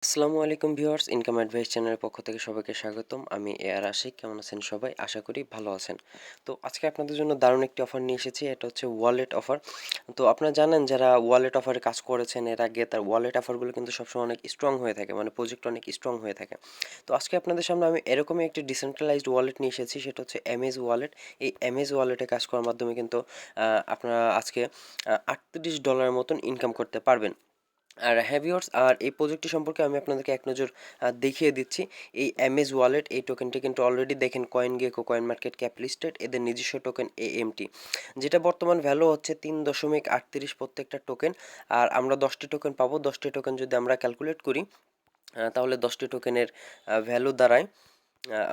আসসালামু আলাইকুম viewers, income advice চ্যানেলের পক্ষ থেকে সবাইকে স্বাগতম। আমি এআর আশিক। কেমন আছেন সবাই? আশা করি ভালো আছেন। তো আজকে আপনাদের জন্য দারুণ একটি অফার নিয়ে এসেছি। এটা হচ্ছে ওয়ালেট অফার। তো আপনারা জানেন যারা ওয়ালেট অফারে কাজ করেছেন এর আগে, তার ওয়ালেট অফারগুলো কিন্তু সবসময় অনেক স্ট্রং হয়ে থাকে, মানে প্রজেক্ট অনেক স্ট্রং হয়ে থাকে। তো আজকে আপনাদের সামনে আমি এরকমই একটি ডিসেন্ট্রালাইজড ওয়ালেট নিয়ে এসেছি, সেটা হচ্ছে অ্যামেজ ওয়ালেট। এই অ্যামেজ ওয়ালেটে কাজ করার মাধ্যমে কিন্তু আপনারা আজকে $38 মতন ইনকাম করতে পারবেন। আর হ্যাঁ ভিউয়ার্স, আর এই প্রজেক্টটি সম্পর্কে আমি আপনাদেরকে এক নজর দেখিয়ে দিচ্ছি। এই অ্যামেজ ওয়ালেট, এই টোকেনটি কিন্তু অলরেডি দেখেন coin Gecko, coin market cap listed, এদের নিজস্ব টোকেন এএমটি, যেটা বর্তমান ভ্যালু হচ্ছে 3.38 প্রত্যেকটা টোকেন। আর আমরা 10টি টোকেন পাবো। 10টি টোকেন যদি আমরা ক্যালকুলেট করি, তাহলে 10টি টোকেনের ভ্যালু দাঁড়ায়,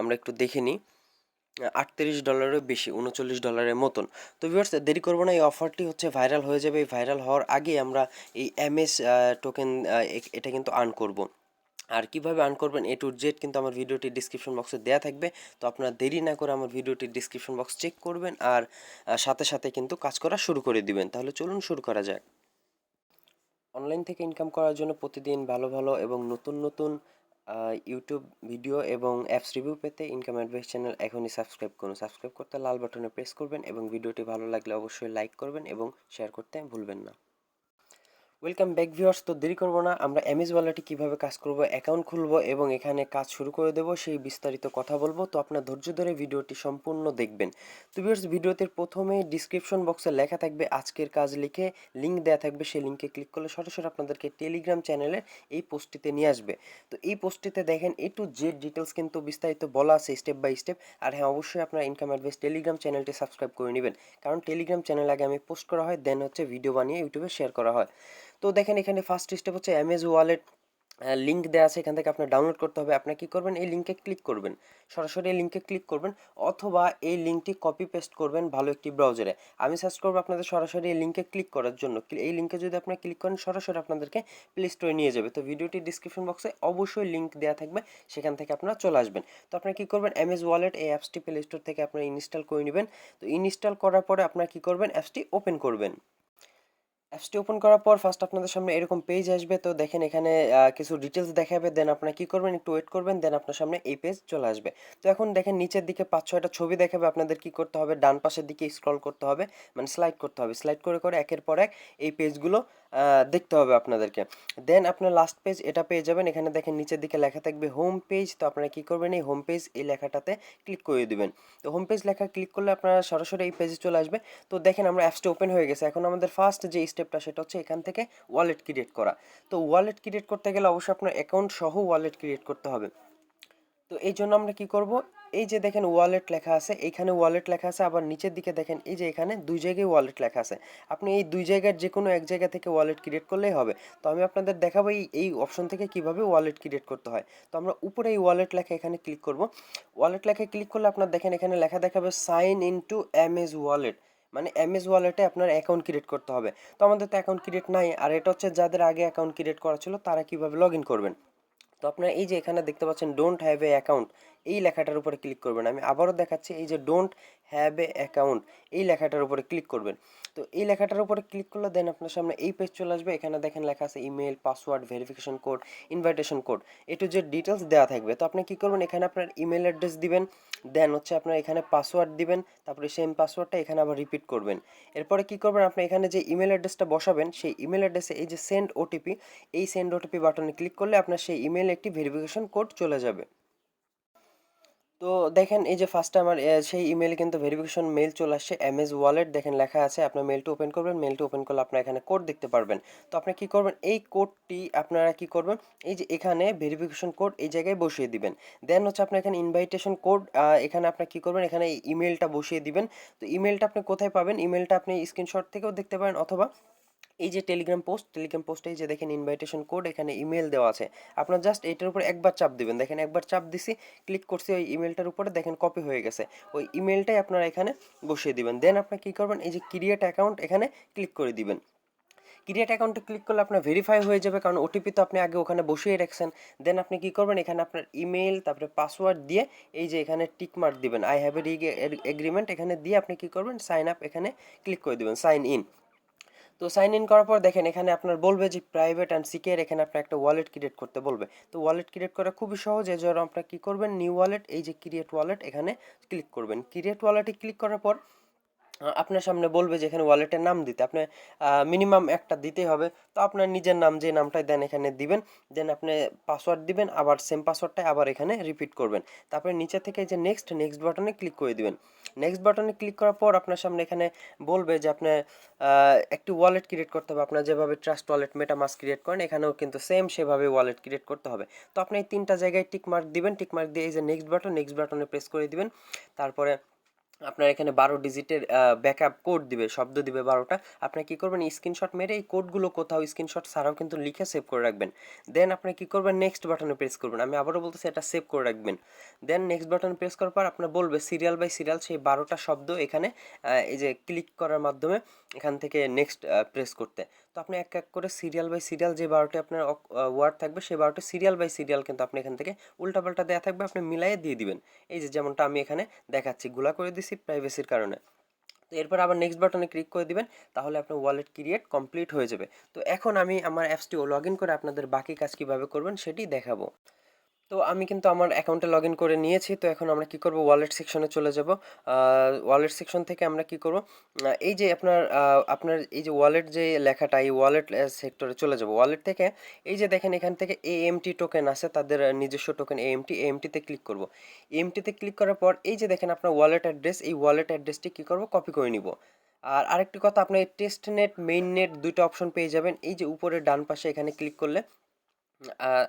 আমরা একটু দেখে নিই, $38 বেশি, $39 মতন। তো ভিউয়ার্স, দেরি করবো না, এই অফারটি হচ্ছে ভাইরাল হয়ে যাবে। এই ভাইরাল হওয়ার আগে আমরা এই এমএস টোকেন এটা কিন্তু আর্ন করব। আর কিভাবে আর্ন করবেন এ টু জেড কিন্তু আমার ভিডিওটির ডিসক্রিপশন বক্সে দেওয়া থাকবে। তো আপনারা দেরি না করে আমার ভিডিওটির ডিসক্রিপশন বক্স চেক করবেন আর সাথে সাথে কিন্তু কাজ করা শুরু করে দিবেন। তাহলে চলুন শুরু করা যাক। অনলাইন থেকে ইনকাম করার জন্য প্রতিদিন ভালো ভালো এবং নতুন নতুন ইউটিউব ভিডিও এবং অ্যাপস রিভিউ পেতে ইনকাম অ্যাডভাইস চ্যানেল এখনই সাবস্ক্রাইব করুন। সাবস্ক্রাইব করতে লাল বাটনে প্রেস করবেন এবং ভিডিওটি ভালো লাগলে অবশ্যই লাইক করবেন এবং শেয়ার করতে ভুলবেন না। Welcome back viewers. তো দেরি করবো না, আমরা অ্যামেজ ওয়ালেটে কীভাবে কাজ করব, অ্যাকাউন্ট খুলবো এবং এখানে কাজ শুরু করে দেবো, সেই বিস্তারিত কথা বলবো। তো আপনার ধৈর্য ধরে ভিডিওটি সম্পূর্ণ দেখবেন। তো ভিউয়ার্স, ভিডিওতে প্রথমে ডিসক্রিপশন বক্সে লেখা থাকবে আজকের কাজ লিখে, লিঙ্ক দেওয়া থাকবে। সেই লিঙ্কে ক্লিক করলে সরাসরি আপনাদেরকে টেলিগ্রাম চ্যানেলের এই পোস্টটিতে নিয়ে আসবে। তো এই পোস্টটিতে দেখেন এ টু জেড ডিটেলস কিন্তু বিস্তারিত বলা আছে স্টেপ বাই স্টেপ। আর হ্যাঁ, অবশ্যই আপনার ইনকাম অ্যাডভাইস টেলিগ্রাম চ্যানেলটি সাবস্ক্রাইব করে নেবেন, কারণ টেলিগ্রাম চ্যানেল আগে আমি পোস্ট করা হয়, দেন হচ্ছে ভিডিও বানিয়ে ইউটিউবে শেয়ার করা হয়। তো দেখেন এখানে ফার্স্ট স্টেপ হচ্ছে অ্যামেজ ওয়ালেট, লিঙ্ক দেওয়া আছে, এখান থেকে আপনার ডাউনলোড করতে হবে। আপনি কি করবেন, এই লিঙ্কে ক্লিক করবেন, সরাসরি এই লিঙ্কে ক্লিক করবেন, অথবা এই লিঙ্কটি কপি পেস্ট করবেন ভালো একটি ব্রাউজারে। আমি সার্চ করবো আপনাদের সরাসরি এই লিঙ্কে ক্লিক করার জন্য। এই লিঙ্কে যদি আপনি ক্লিক করেন সরাসরি আপনাদেরকে প্লে স্টোরে নিয়ে যাবে। তো ভিডিওটির ডিসক্রিপশন বক্সে অবশ্যই লিঙ্ক দেওয়া থাকবে, সেখান থেকে আপনারা চলে আসবেন। তো আপনারা কি করবেন, অ্যামেজ ওয়ালেট এই অ্যাপসটি প্লে স্টোর থেকে আপনারা ইনস্টল করে নেবেন। তো ইনস্টল করার পরে আপনারা কি করবেন, অ্যাপসটি ওপেন করবেন। অ্যাপসটি ওপেন করার পর ফার্স্ট আপনাদের সামনে এরকম পেজ আসবে। তো দেখেন এখানে কিছু ডিটেলস দেখাবে, দেন আপনারা কি করবেন, একটু ওয়েট করবেন, দেন আপনার সামনে এই পেজ চলে আসবে। তো এখন দেখেন নিচের দিকে 5-6টা ছবি দেখাবে, আপনাদের কি করতে হবে, ডান পাশের দিকে স্ক্রল করতে হবে, মানে স্লাইড করতে হবে। স্লাইড করে করে একের পর এক এই পেজগুলো দেখতে হবে আপনাদেরকে। দেন আপনার লাস্ট পেজ এটা পেয়ে যাবেন। এখানে দেখেন নিচের দিকে লেখা থাকবে হোম পেজ। তো আপনারা কি করবেন, এই হোম পেজ এই লেখাটাতে ক্লিক করে দিবেন। তো হোম পেজ লেখা ক্লিক করলে আপনারা সরাসরি এই পেজে চলে আসবে। তো দেখেন আমরা অ্যাপসটা ওপেন হয়ে গেছে। এখন আমাদের ফার্স্ট যে স্টেপটা সেটা হচ্ছে এখান থেকে ওয়ালেট ক্রিয়েট করা। তো ওয়ালেট ক্রিয়েট করতে গেলে অবশ্যই আপনার অ্যাকাউন্ট সহ ওয়ালেট ক্রিয়েট করতে হবে। তো এই জন্য আমরা কি করব, এই যে দেখেন ওয়ালেট লেখা আছে, এইখানে ওয়ালেট লেখা আছে, আবার নিচের দিকে দেখেন এই যে এখানে দুই জায়গায় ওয়ালেট লেখা আছে। আপনি এই দুই জায়গার যে কোনো এক জায়গা থেকে ওয়ালেট ক্রিয়েট করলেই হবে। তো আমি আপনাদের দেখাবো এই অপশন থেকে কিভাবে ওয়ালেট ক্রিয়েট করতে হয়। তো আমরা উপরে এই ওয়ালেট লেখা এখানে ক্লিক করব। ওয়ালেট লেখায় ক্লিক করলে আপনার দেখেন এখানে লেখা দেখাবে sign in to Amaze wallet, মানে অ্যামেজ ওয়ালেটে আপনার অ্যাকাউন্ট ক্রিয়েট করতে হবে। তো আমাদের তো অ্যাকাউন্ট ক্রিয়েট নাই, আর এটা হচ্ছে যাদের আগে অ্যাকাউন্ট ক্রিয়েট করা ছিল তারা কিভাবে লগ ইন করবেন। তো আপনারা এই যে এখানে দেখতে পাচ্ছেন ডোন্ট হ্যাভ এ অ্যাকাউন্ট, এই লেখাটার উপরে ক্লিক করবেন। আমি আবারও দেখাচ্ছি, এই যে ডোন্ট হ্যাভ এ অ্যাকাউন্ট এই লেখাটার উপরে ক্লিক করবেন। তো এই লেখাটার উপরে ক্লিক করলে দেন আপনার সামনে এই পেজ চলে আসবে। এখানে দেখেন লেখা আছে email, password, verification code, invitation code, একটু যে ডিটেলস দেওয়া থাকবে। তো আপনি কি করবেন, এখানে আপনার ইমেল অ্যাড্রেস দিবেন, দেন হচ্ছে আপনার এখানে পাসওয়ার্ড দিবেন, তারপরে সেম পাসওয়ার্ডটা এখানে আবার রিপিট করবেন। এরপরে কি করবেন, আপনি এখানে যে ইমেল অ্যাড্রেসটা বসাবেন সেই ইমেল অ্যাড্রেসে এই যে সেন্ড ওটিপি, এই সেন্ড ওটিপি বাটনে ক্লিক করলে আপনার সেই ইমেল একটি ভেরিফিকেশন কোড চলে যাবে। তো দেখেন এই যে ফার্স্টে আমার সেই ইমেইলে কিন্তু ভেরিফিকেশন মেইল চলে আসছে, অ্যামেজ ওয়ালেট দেখেন লেখা আছে। আপনার মেইলটা ওপেন করবেন, মেইলটা ওপেন করলে আপনারা এখানে কোড দেখতে পারবেন। তো আপনি কি করবেন, এই কোডটি আপনারা কি করবেন, এই যে এখানে ভেরিফিকেশন কোড এই জায়গায় বসিয়ে দিবেন। দেন হচ্ছে আপনার এখানে ইনভাইটেশন কোড, এখানে আপনার কি করবেন, এখানে এই ইমেলটা বসিয়ে দিবেন। তো ইমেলটা আপনি কোথায় পাবেন, ইমেলটা আপনি স্ক্রিনশট থেকেও দেখতে পারেন, অথবা এই যে টেলিগ্রাম পোস্টে এই যে দেখেন ইনভাইটেশন কোড, এখানে ইমেল দেওয়া আছে। আপনার জাস্ট এটার উপর একবার চাপ দিবেন, দেখেন একবার চাপ দিছি, ক্লিক করছি ওই ইমেলটার উপরে, দেখেন কপি হয়ে গেছে। ওই ইমেলটাই আপনারা এখানে বসিয়ে দিবেন। দেন আপনি কি করবেন, এই যে ক্রিয়েট অ্যাকাউন্ট এখানে ক্লিক করে দিবেন। ক্রিয়েট অ্যাকাউন্টে ক্লিক করলে আপনার ভেরিফাই হয়ে যাবে, কারণ ওটিপি তো আপনি আগে ওখানে বসিয়ে রাখছেন। দেন আপনি কি করবেন, এখানে আপনার ইমেল তারপরে পাসওয়ার্ড দিয়ে এই যে এখানে টিক মার্ক দিবেন, আই হ্যাভ এ এগ্রিমেন্ট এখানে দিয়ে আপনি কি করবেন, সাইন আপ এখানে ক্লিক করে দিবেন, সাইন ইন। তো সাইন ইন করার পর দেখেন এখানে আপনার বলবে যে প্রাইভেট অ্যান্ড সিকিউর, এখানে আপনার একটা ওয়ালেট ক্রিয়েট করতে বলবে। তো ওয়ালেট ক্রিয়েট করা খুবই সহজ, এর জন্য আপনার কী করবেন, নিউ ওয়ালেট, এই যে ক্রিয়েট ওয়ালেট এখানে ক্লিক করবেন। ক্রিয়েট ওয়ালেটে ক্লিক করার পর আপনার সামনে বলবে যে এখানে ওয়ালেটের নাম দিতে, আপনি মিনিমাম একটা দিতেই হবে। তো আপনার নিজের নাম যে নামটাই দেন এখানে দিবেন, দেন আপনি পাসওয়ার্ড দিবেন, আবার সেম পাসওয়ার্ডটাই আবার এখানে রিপিট করবেন। তারপরে নিচে থেকে এই যে নেক্সট নেক্সট বাটনে ক্লিক করে দিবেন। নেক্সট বাটনে ক্লিক করার পর আপনার সামনে এখানে বলবে যে আপনি একটি ওয়ালেট ক্রিয়েট করতে হবে। আপনার যেভাবে ট্রাস্ট ওয়ালেট, মেটামাস্ক ক্রিয়েট করেন এখানেও কিন্তু সেম সেভাবে ওয়ালেট ক্রিয়েট করতে হবে। তো আপনি এই তিনটা জায়গায় টিক মার্ক দিবেন, টিক মার্ক দিয়ে এই যে নেক্সট বাটনে প্রেস করে দিবেন। তারপরে আপনার এখানে 12 ডিজিটের ব্যাকআপ কোড দিবে, শব্দ দিবে 12টা। আপনি কি করবেন, স্ক্রিনশট মেরে এই কোডগুলো কোথাও স্ক্রিনশট ছাড়াও কিন্তু লিখে সেভ করে রাখবেন। দেন আপনি কি করবেন, নেক্সট বাটনে প্রেস করবেন। আমি আবারও বলতেছি এটা সেভ করে রাখবেন। দেন নেক্সট বাটনে প্রেস করার পর আপনার বলবে সিরিয়াল বাই সিরিয়াল সেই 12টা শব্দ এখানে এই যে ক্লিক করার মাধ্যমে এখান থেকে নেক্সট প্রেস করতে। তো আপনি এক এক করে সিরিয়াল বাই সিরিয়াল যে 12টি আপনার ওয়ার্ড থাকবে সেই 12টি সিরিয়াল বাই সিরিয়াল কিন্তু আপনি এখান থেকে উল্টাপাল্টা দেওয়া থাকবে, আপনি মিলাইয়ে দিয়ে দিবেন। এই যে যেমনটা আমি এখানে দেখাচ্ছি, গুলা করে দিছি প্রাইভেসির কারণে। তো এরপর আবার নেক্সট বাটনে ক্লিক করে দিবেন, তাহলে আপনার ওয়ালেট ক্রিয়েট কমপ্লিট হয়ে যাবে। তো এখন আমি আমার অ্যাপসটি লগ ইন করে আপনাদের বাকি কাজ কীভাবে করবেন সেটি দেখাবো। তো আমি কিন্তু আমার অ্যাকাউন্টে লগ ইন করে নিয়েছি। তো এখন আমরা কি করব, ওয়ালেট সেকশনে চলে যাব। ওয়ালেট সেকশন থেকে আমরা কি করব, এই যে আপনার এই যে ওয়ালেট যে লেখাটা, এই ওয়ালেট সেক্টরে চলে যাব। ওয়ালেট থেকে এই যে দেখেন এখান থেকে এএমটি টোকেন আছে, তাদের নিজস্ব টোকেন এএমটিতে ক্লিক করব। এএমটিতে ক্লিক করার পর এই যে দেখেন আপনার ওয়ালেট অ্যাড্রেস, এই ওয়ালেট অ্যাড্রেসটি কি করব, কপি করে নিব। আর আরেকটি কথা, আপনি টেস্ট নেট, মেইন নেট দুইটা অপশন পেয়ে যাবেন। এই যে উপরে ডান পাশে এখানে ক্লিক করলে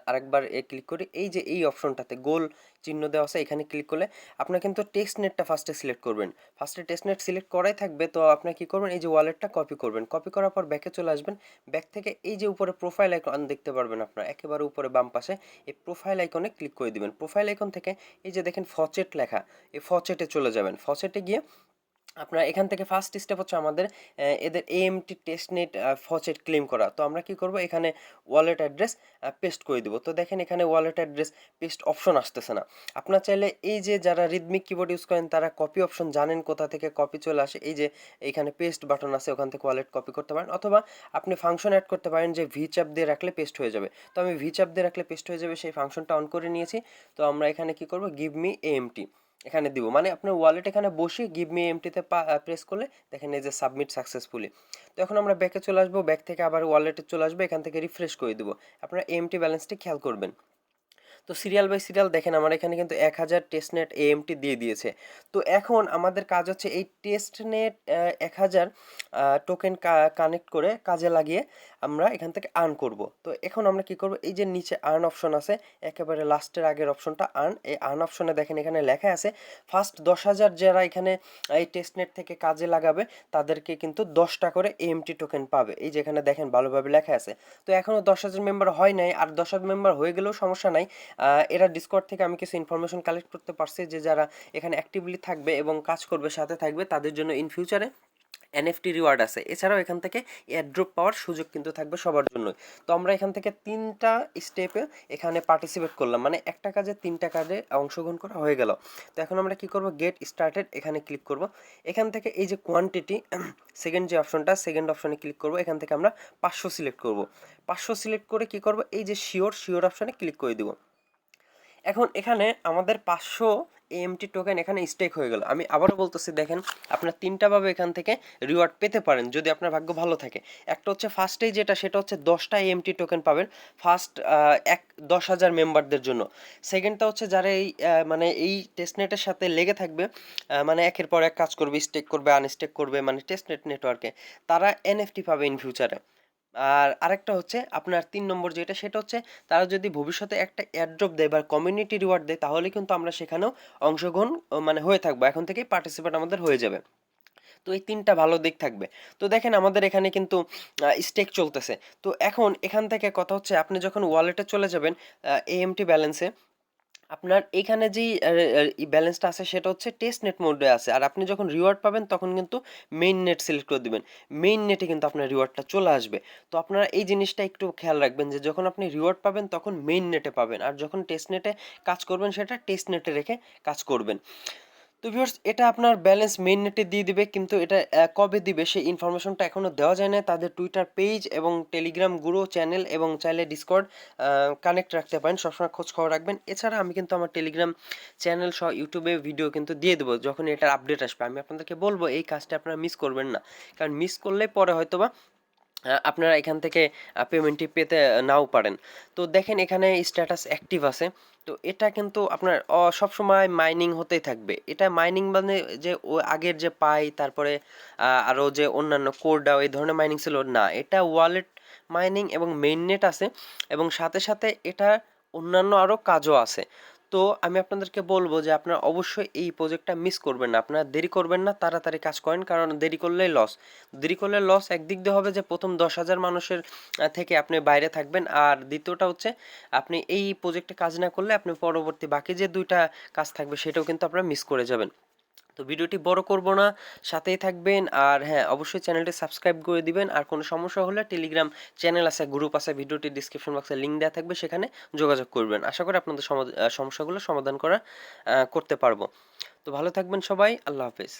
আরেকবার ক্লিক করি, এই যে এই অপশনটাতে গোল চিহ্ন দেওয়া আছে, এখানে ক্লিক করলে আপনার কিন্তু টেক্সট নেটটা ফার্স্টে সিলেক্ট করবেন। ফার্স্টে টেক্সট নেট সিলেক্ট করাই থাকবে। তো আপনি কি করবেন, এই যে ওয়ালেটটা কপি করবেন। কপি করার পর ব্যাকে চলে আসবেন। ব্যাক থেকে এই যে উপরে প্রোফাইল আইকন দেখতে পারবেন, আপনার একেবারে উপরে বাম পাশে এই প্রোফাইল আইকনে ক্লিক করে দিবেন। প্রোফাইল আইকন থেকে এই যে দেখেন ফচেট লেখা, এই ফচেটে চলে যাবেন। ফচেটে গিয়ে আপনার এখান থেকে ফার্স্ট স্টেপ হচ্ছে আমাদের এদের এএমটি টেস্টনেট ফচেট ক্লেম করা। তো আমরা কি করব, এখানে ওয়ালেট অ্যাড্রেস পেস্ট করে দিব। তো দেখেন এখানে ওয়ালেট অ্যাড্রেস পেস্ট অপশন আসতেছে না। আপনার চাইলে এই যে যারা রিদমিক কিবোর্ড ইউজ করেন তারা কপি অপশন জানেন কোথা থেকে কপি চলে আসে, এই যে এখানে পেস্ট বাটন আছে, ওখান থেকে ওয়ালেট কপি করতে পারেন। অথবা আপনি ফাংশন অ্যাড করতে পারেন যে ভি চাপ দিয়ে রাখলে পেস্ট হয়ে যাবে। তো আমি ভি চাপ দিয়ে রাখলে পেস্ট হয়ে যাবে সেই ফাংশনটা অন করে নিয়েছি। তো আমরা এখানে কি করব, গিভ মি এএমটি এখানে দিব, মানে আপনার ওয়ালেট এখানে বসে গিভ মি এমটিতে প্রেস করলে দেখেন এই যে সাবমিট সাকসেসফুলি। তো এখন আমরা ব্যাকে চলে আসবো, ব্যাক থেকে আবার ওয়ালেটে চলে আসবো, এখান থেকে রিফ্রেশ করে দিব। আপনারা এমটি ব্যালেন্সটি খেয়াল করবেন। তো সিরিয়াল বাই সিরিয়াল দেখেন আমার এখানে কিন্তু 1000 টেস্টনেট এএমটি দিয়ে দিয়েছে। তো এখন আমাদের কাজ হচ্ছে এই টেস্টনেট 1000 টোকেন কানেক্ট করে কাজে লাগিয়ে আমরা এখান থেকে আর্ন করব। তো এখন আমরা কি করব, এই যে নিচে আর্ন অপশন আছে, একেবারে লাস্টের আগের অপশনটা আর্ন, এই আর্ন অপশনে দেখেন এখানে লেখা আছে ফার্স্ট 10,000 যারা এখানে এই টেস্টনেট থেকে কাজে লাগাবে তাদেরকে কিন্তু 10টা করে এএমটি টোকেন পাবে। এই যে এখানে দেখেন ভালোভাবে লেখা আছে। তো এখনও 10,000 মেম্বার হয় নাই, আর 10,000 মেম্বার হয়ে গেলেও সমস্যা নাই। এরা ডিসকর্ড থেকে আমি কিছু ইনফরমেশন কালেক্ট করতে পারছি যে যারা এখানে অ্যাক্টিভলি থাকবে এবং কাজ করবে, সাথে থাকবে, তাদের জন্য ইন ফিউচারে এনএফটি রিওয়ার্ড আছে। এছাড়াও এখান থেকে এয়ারড্রপ পাওয়ার সুযোগ কিন্তু থাকবে সবার জন্য। তো আমরা এখান থেকে 3টা স্টেপে এখানে পার্টিসিপেট করলাম, মানে একটা কাজে 3টা কাজে অংশগ্রহণ করা হয়ে গেল। তো এখন আমরা কি করব, গেট স্টার্টেড এখানে ক্লিক করব। এখান থেকে এই যে কোয়ান্টিটি সেকেন্ড যে অপশনটা, সেকেন্ড অপশনে ক্লিক করব। এখান থেকে আমরা 500 সিলেক্ট করব। 500 সিলেক্ট করে কি করব, এই যে শিওর অপশনে ক্লিক করে দিব। এখন এখানে আমাদের 500 এএমটি টোকেন এখানে স্টেক হয়ে গেল। আমি আবারও বলতেছি, দেখেন আপনার 3টা ভাবে এখান থেকে রিওয়ার্ড পেতে পারেন যদি আপনার ভাগ্য ভালো থাকে। একটা হচ্ছে ফার্স্টেই যেটা, সেটা হচ্ছে 10টা এএমটি টোকেন পাবেন ফার্স্ট 10,000 মেম্বারদের জন্য। সেকেন্ডটা হচ্ছে যারা এই মানে এই টেস্টনেটের সাথে লেগে থাকবে, মানে একের পর এক কাজ করবে, স্টেক করবে, আনস্টেক করবে, মানে টেস্টনেট নেটওয়ার্কে, তারা এনএফটি পাবে ইন ফিউচারে। আর আরেকটা হচ্ছে আপনার 3 নম্বর যেটা, সেটা হচ্ছে তারা যদি ভবিষ্যতে একটা এয়ারড্রপ দেয় বা কমিউনিটি রিওয়ার্ড দেয়, তাহলে কিন্তু আমরা সেখানেও অংশগ্রহণ মানে হয়ে থাকবো, এখন থেকেই পার্টিসিপেট আমাদের হয়ে যাবে। তো এই 3টা ভালো দিক থাকবে। তো দেখেন আমাদের এখানে কিন্তু স্টেক চলতেছে। তো এখন এখান থেকে কথা হচ্ছে, আপনি যখন ওয়ালেটে চলে যাবেন এএমটি ব্যালেন্সে, আপনার এখানে যেই ব্যালেন্সটা আছে সেটা হচ্ছে টেস্ট নেট মোডে আছে। আর আপনি যখন রিওয়ার্ড পাবেন তখন কিন্তু মেইন নেট সিলেক্ট করে দিবেন। মেইন নেটে কিন্তু আপনার রিওয়ার্ডটা চলে আসবে। তো আপনারা এই জিনিসটা একটু খেয়াল রাখবেন যে যখন আপনি রিওয়ার্ড পাবেন তখন মেইন নেটে পাবেন, আর যখন টেস্ট নেটে কাজ করবেন সেটা টেস্ট নেটে রেখে কাজ করবেন। তো ভিউয়ার্স এটা আপনার ব্যালেন্স মেইন নেটে দিয়ে দিবে, কিন্তু এটা কবে দিবে সেই ইনফরমেশনটা এখনো দেওয়া যায় না। তাদের টুইটার পেজ এবং টেলিগ্রাম গ্রুপ চ্যানেল এবং চাইলে ডিসকর্ড কানেক্ট রাখতে পারেন, সবসময় খোঁজ খবর রাখবেন। এছাড়া আমি কিন্তু আমার টেলিগ্রাম চ্যানেল সহ ইউটিউবে ভিডিও কিন্তু দিয়ে দেবো, যখন এটার আপডেট আসবে আমি আপনাদেরকে বলবো, এই কাজটা আপনারা মিস করবেন না। কারণ মিস করলে পরে হয়তোবা আপনারা এখান থেকে পেমেন্টটি পেতে নাও পারেন। তো দেখেন এখানে স্ট্যাটাস অ্যাক্টিভ আছে। তো এটা কিন্তু আপনার সবসময় মাইনিং হতেই থাকবে। এটা মাইনিং মানে যে ও আগের যে পাই, তারপরে আরও যে অন্যান্য কোরডাও এই ধরনের মাইনিং ছিল না, এটা ওয়ালেট মাইনিং এবং মেইননেট আছে, এবং সাথে সাথে এটা অন্যান্য আরও কাজও আছে। তো আমি আপনাদেরকে বলবো যে আপনারা অবশ্যই এই প্রজেক্টটা মিস করবেন না, আপনারা দেরি করবেন না, তাড়াতাড়ি কাজ করেন, কারণ দেরি করলেই লস। দেরি করলে লস একদিক দিয়ে হবে যে প্রথম 10,000 মানুষের থেকে আপনি বাইরে থাকবেন, আর দ্বিতীয়টা হচ্ছে আপনি এই প্রজেক্টে কাজ না করলে আপনি পরবর্তী বাকি যে দুইটা কাজ থাকবে সেটাও কিন্তু আপনারা মিস করে যাবেন। তো ভিডিওটি বড় করব না, সাথেই থাকবেন। আর হ্যাঁ, অবশ্যই চ্যানেলটি সাবস্ক্রাইব করে দিবেন। আর কোনো সমস্যা হলে টেলিগ্রাম চ্যানেল আছে, গ্রুপ আছে, ভিডিওটির ডিসক্রিপশন বক্সে লিঙ্ক দেওয়া থাকবে, সেখানে যোগাযোগ করবেন। আশা করি আপনাদের সমস্যাগুলো সমাধান করতে পারবো। তো ভালো থাকবেন সবাই, আল্লাহ হাফেজ।